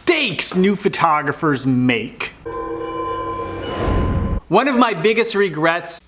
mistakes new photographers make. One of my biggest regrets.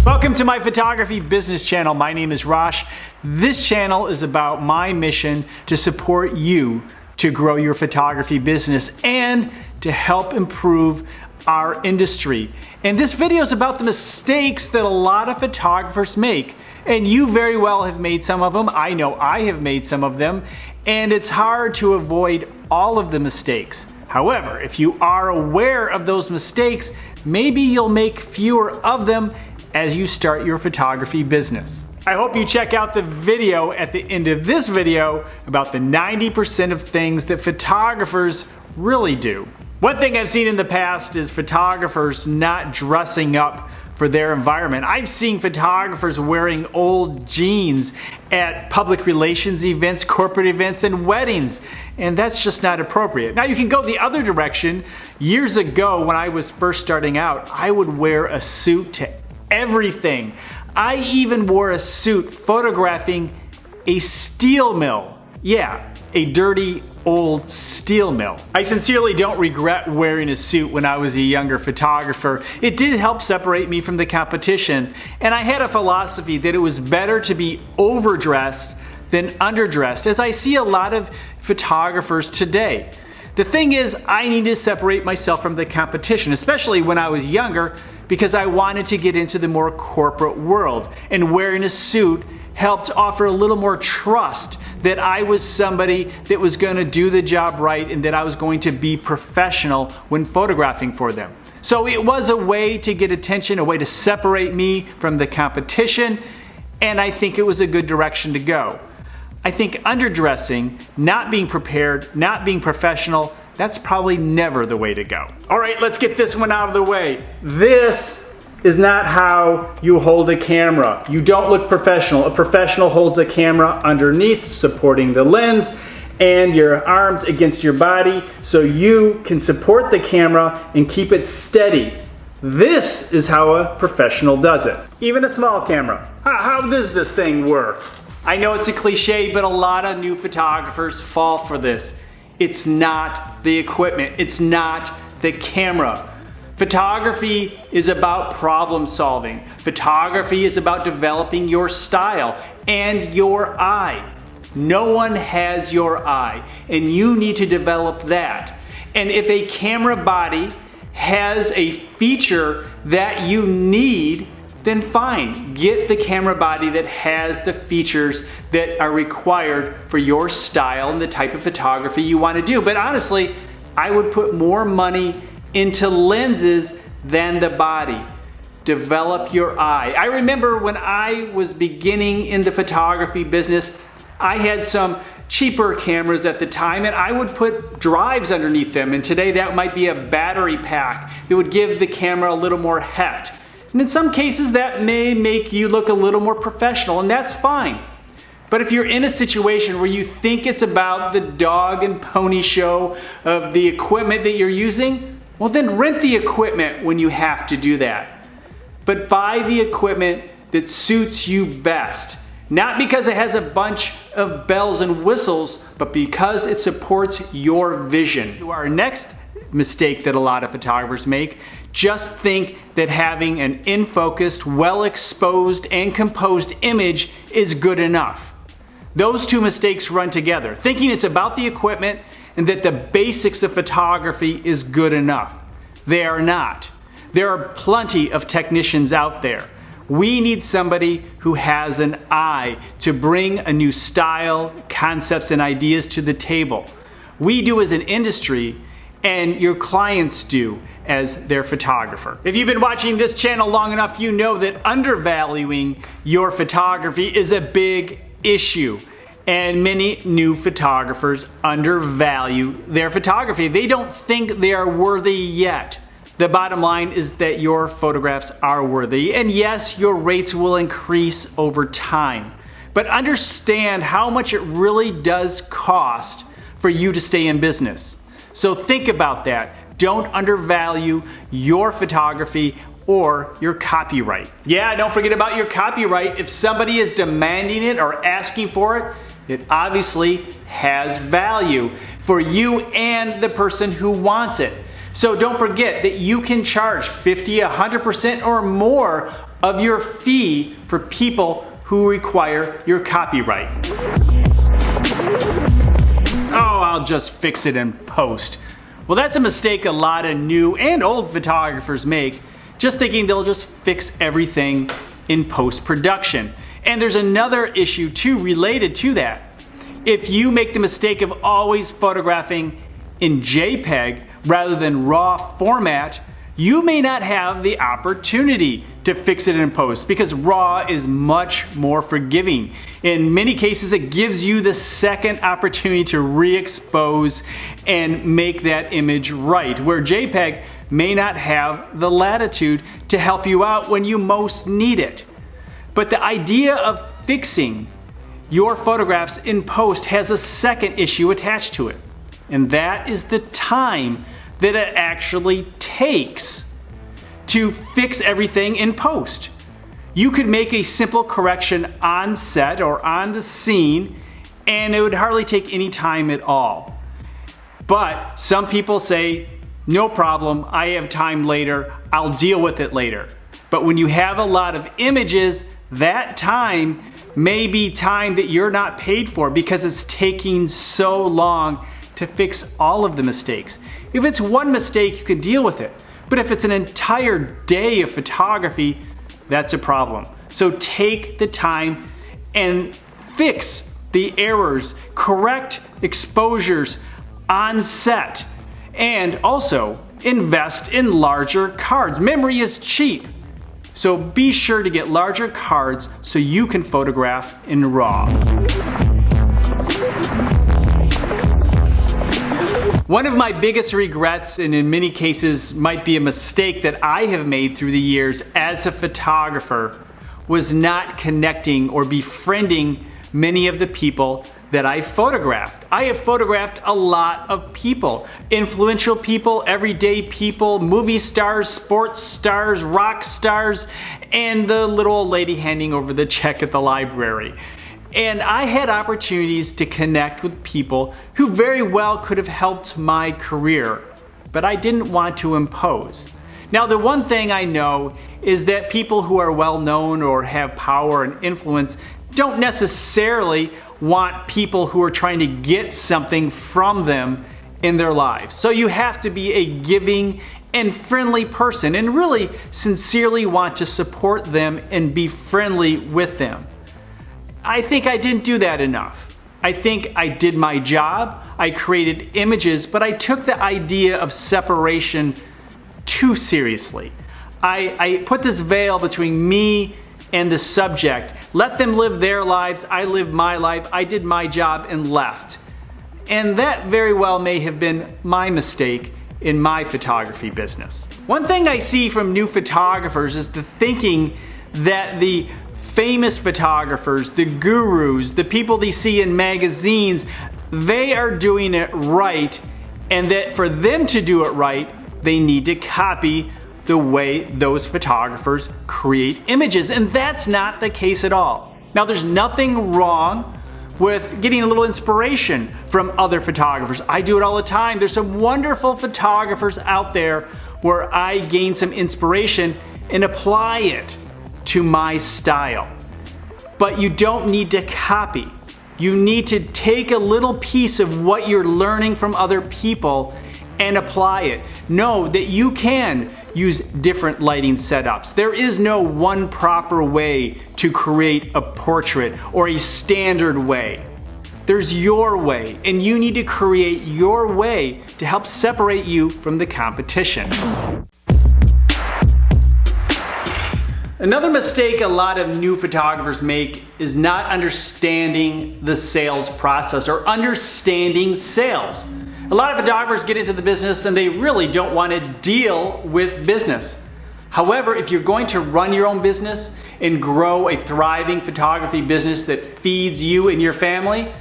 Welcome to my photography business channel. My name is Rosh. This channel is about my mission to support you to grow your photography business and to help improve our industry. And this video is about the mistakes that a lot of photographers make. And you very well have made some of them. I know I have made some of them. And it's hard to avoid all of the mistakes. However, if you are aware of those mistakes, maybe you'll make fewer of them as you start your photography business. I hope you check out the video at the end of this video about the 90% of things that photographers really do. One thing I've seen in the past is photographers not dressing up for their environment. I've seen photographers wearing old jeans at public relations events, corporate events, and weddings, and that's just not appropriate. Now you can go the other direction. Years ago when I was first starting out, I would wear a suit to everything. I even wore a suit photographing a steel mill. Yeah, a dirty old steel mill. I sincerely don't regret wearing a suit when I was a younger photographer. It did help separate me from the competition, and I had a philosophy that it was better to be overdressed than underdressed, as I see a lot of photographers today. The thing is, I need to separate myself from the competition, especially when I was younger, because I wanted to get into the more corporate world, and wearing a suit helped offer a little more trust that I was somebody that was going to do the job right and that I was going to be professional when photographing for them. So it was a way to get attention, a way to separate me from the competition, and I think it was a good direction to go. I think underdressing, not being prepared, not being professional, that's probably never the way to go. All right, let's get this one out of the way. This is not how you hold a camera. You don't look professional. A professional holds a camera underneath, supporting the lens, and your arms against your body so you can support the camera and keep it steady. This is how a professional does it. Even a small camera. How does this thing work? I know it's a cliche, but a lot of new photographers fall for this. It's not the equipment. It's not the camera. Photography is about problem solving. Photography is about developing your style and your eye. No one has your eye, and you need to develop that. And if a camera body has a feature that you need, then fine. Get the camera body that has the features that are required for your style and the type of photography you want to do. But honestly, I would put more money into lenses than the body. Develop your eye. I remember when I was beginning in the photography business, I had some cheaper cameras at the time, and I would put drives underneath them, and today that might be a battery pack that would give the camera a little more heft. And in some cases that may make you look a little more professional, and that's fine. But if you're in a situation where you think it's about the dog and pony show of the equipment that you're using, well then rent the equipment when you have to do that. But buy the equipment that suits you best. Not because it has a bunch of bells and whistles, but because it supports your vision. To our next mistake that a lot of photographers make, just think that having an in-focused, well-exposed, and composed image is good enough. Those two mistakes run together, thinking it's about the equipment and that the basics of photography is good enough. They are not. There are plenty of technicians out there. We need somebody who has an eye to bring a new style, concepts, and ideas to the table. We do as an industry, and your clients do as their photographer. If you've been watching this channel long enough, you know that undervaluing your photography is a big issue. And many new photographers undervalue their photography. They don't think they are worthy yet. The bottom line is that your photographs are worthy, and yes, your rates will increase over time. But understand how much it really does cost for you to stay in business. So think about that. Don't undervalue your photography or your copyright. Yeah, don't forget about your copyright. If somebody is demanding it or asking for it, It obviously has value for you and the person who wants it. So don't forget that you can charge 50, 100% or more of your fee for people who require your copyright. Oh, I'll just fix it in post. Well, that's a mistake a lot of new and old photographers make, just thinking they'll just fix everything in post-production. And there's another issue too related to that. If you make the mistake of always photographing in JPEG rather than RAW format, you may not have the opportunity to fix it in post because RAW is much more forgiving. In many cases, it gives you the second opportunity to re-expose and make that image right, where JPEG may not have the latitude to help you out when you most need it. But the idea of fixing your photographs in post has a second issue attached to it, and that is the time that it actually takes to fix everything in post. You could make a simple correction on set or on the scene and it would hardly take any time at all. But some people say, no problem, I have time later, I'll deal with it later. But when you have a lot of images, that time may be time that you're not paid for because it's taking so long to fix all of the mistakes. If it's one mistake, you can deal with it. But if it's an entire day of photography, that's a problem. So take the time and fix the errors, correct exposures on set, and also invest in larger cards. Memory is cheap. So be sure to get larger cards so you can photograph in RAW. One of my biggest regrets, and in many cases might be a mistake that I have made through the years as a photographer, was not connecting or befriending many of the people that I photographed. I have photographed a lot of people, influential people, everyday people, movie stars, sports stars, rock stars, and the little old lady handing over the check at the library. And I had opportunities to connect with people who very well could have helped my career, but I didn't want to impose. Now, the one thing I know is that people who are well known or have power and influence don't necessarily want people who are trying to get something from them in their lives. So you have to be a giving and friendly person and really sincerely want to support them and be friendly with them. I think I didn't do that enough. I think I did my job, I created images, but I took the idea of separation too seriously. I put this veil between me and the subject. Let them live their lives, I lived my life, I did my job and left. And that very well may have been my mistake in my photography business. One thing I see from new photographers is the thinking that the famous photographers, the gurus, the people they see in magazines, they are doing it right, and that for them to do it right, they need to copy the way those photographers create images, and that's not the case at all. Now, there's nothing wrong with getting a little inspiration from other photographers. I do it all the time. There's some wonderful photographers out there where I gain some inspiration and apply it to my style. But you don't need to copy. You need to take a little piece of what you're learning from other people and apply it. Know that you can use different lighting setups. There is no one proper way to create a portrait or a standard way. There's your way, and you need to create your way to help separate you from the competition. Another mistake a lot of new photographers make is not understanding the sales process or understanding sales. A lot of photographers get into the business and they really don't want to deal with business. However, if you're going to run your own business and grow a thriving photography business that feeds you and your family,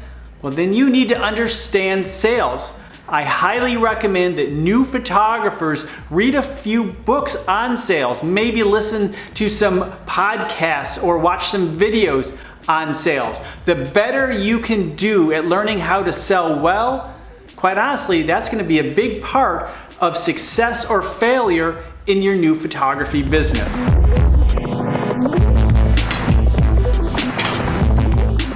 well, then you need to understand sales. I highly recommend that new photographers read a few books on sales, maybe listen to some podcasts or watch some videos on sales. The better you can do at learning how to sell well, quite honestly, that's going to be a big part of success or failure in your new photography business.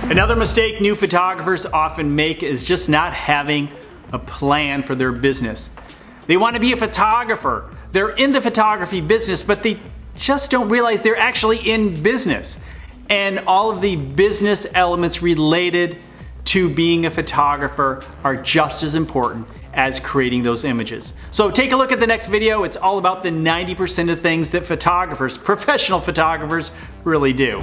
Another mistake new photographers often make is just not having a plan for their business. They want to be a photographer. They're in the photography business, but they just don't realize they're actually in business. And all of the business elements related to being a photographer are just as important as creating those images. So take a look at the next video. It's all about the 90% of things that photographers, professional photographers, really do.